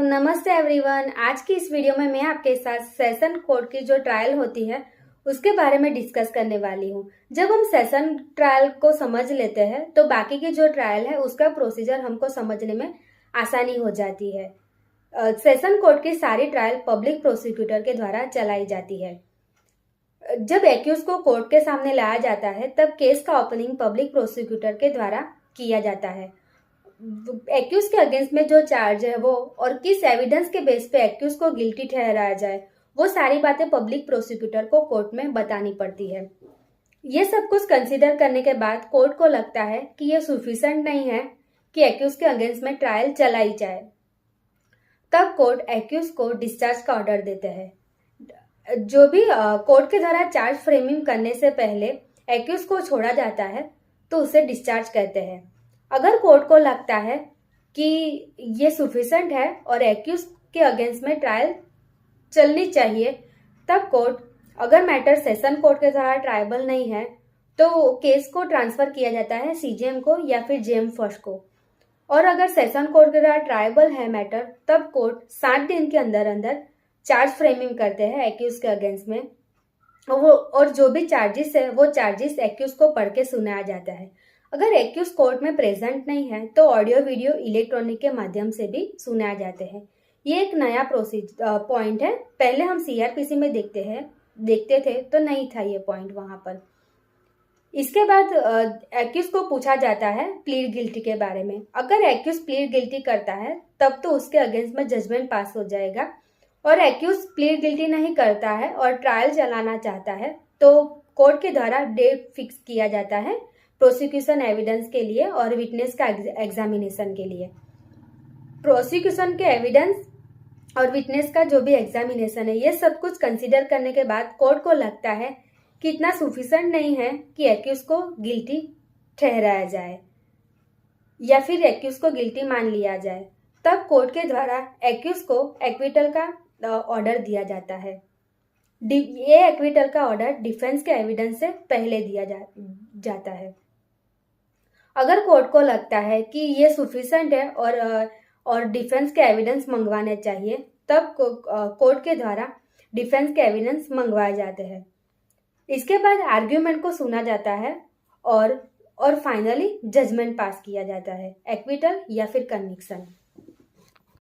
नमस्ते एवरीवन। आज की इस वीडियो में मैं आपके साथ सेशन कोर्ट की जो ट्रायल होती है उसके बारे में डिस्कस करने वाली हूँ। जब हम सेशन ट्रायल को समझ लेते हैं तो बाकी की जो ट्रायल है उसका प्रोसीजर हमको समझने में आसानी हो जाती है। सेशन कोर्ट की सारी ट्रायल पब्लिक प्रोसिक्यूटर के द्वारा चलाई जाती है। जब एक्यूज को कोर्ट के सामने लाया जाता है तब केस का ओपनिंग पब्लिक प्रोसिक्यूटर के द्वारा किया जाता है। एक्यूज के अगेंस्ट में जो चार्ज है वो और किस एविडेंस के बेस पे एक्यूज को गिल्टी ठहराया जाए वो सारी बातें पब्लिक प्रोसिक्यूटर को कोर्ट में बतानी पड़ती है। ये सब कुछ कंसीडर करने के बाद कोर्ट को लगता है कि ये सफिशिएंट नहीं है कि एक्यूज के अगेंस्ट में ट्रायल चलाई जाए, तब कोर्ट एक्यूज को डिस्चार्ज का ऑर्डर देते हैं। जो भी कोर्ट के द्वारा चार्ज फ्रेमिंग करने से पहले एक्यूज को छोड़ा जाता है तो उसे डिस्चार्ज कहते हैं। अगर कोर्ट को लगता है कि ये सफिशिएंट है और एक्यूज के अगेंस्ट में ट्रायल चलनी चाहिए, तब कोर्ट, अगर मैटर सेशन कोर्ट के द्वारा ट्रायबल नहीं है तो केस को ट्रांसफर किया जाता है सीजेएम को या फिर जेएम फर्स्ट को। और अगर सेशन कोर्ट के द्वारा ट्रायबल है मैटर, तब कोर्ट 7 दिन के अंदर अंदर चार्ज फ्रेमिंग करते हैं एक्यूज के अगेंस्ट में। और जो भी चार्जेस है वो चार्जेस एक्यूज को पढ़ के सुनाया जाता है। अगर एक्यूज कोर्ट में प्रेजेंट नहीं है तो ऑडियो वीडियो इलेक्ट्रॉनिक के माध्यम से भी सुनाए जाते हैं। ये एक नया पॉइंट है। पहले हम सीआरपीसी में देखते थे तो नहीं था ये पॉइंट वहां पर। इसके बाद एक्यूज को पूछा जाता है प्लीड गिल्टी के बारे में। अगर एक्यूज प्लीड गिल्टी करता है तब तो उसके अगेंस्ट में जजमेंट पास हो जाएगा, और एक्यूज प्लीड गिल्टी नहीं करता है और ट्रायल चलाना चाहता है तो कोर्ट के द्वारा डेट फिक्स किया जाता है प्रोसिक्यूशन एविडेंस के लिए और विटनेस का एग्जामिनेशन के लिए। प्रोसिक्यूशन के एविडेंस और विटनेस का जो भी एग्जामिनेशन है, ये सब कुछ कंसीडर करने के बाद कोर्ट को लगता है कि इतना सफिशिएंट नहीं है कि एक्यूज को गिल्टी ठहराया जाए या फिर एक्यूज को गिल्टी मान लिया जाए, तब कोर्ट के द्वारा एक्यूज को एक्विटल का ऑर्डर दिया जाता है। ये एक्विटल का ऑर्डर डिफेंस के एविडेंस से पहले दिया जाता है। अगर कोर्ट को लगता है कि ये सफिशिएंट है और डिफेंस के एविडेंस मंगवाने चाहिए, तब कोर्ट के द्वारा डिफेंस के एविडेंस मंगवाए जाते हैं। इसके बाद आर्ग्यूमेंट को सुना जाता है और फाइनली जजमेंट पास किया जाता है, एक्विटल या फिर कन्विक्शन।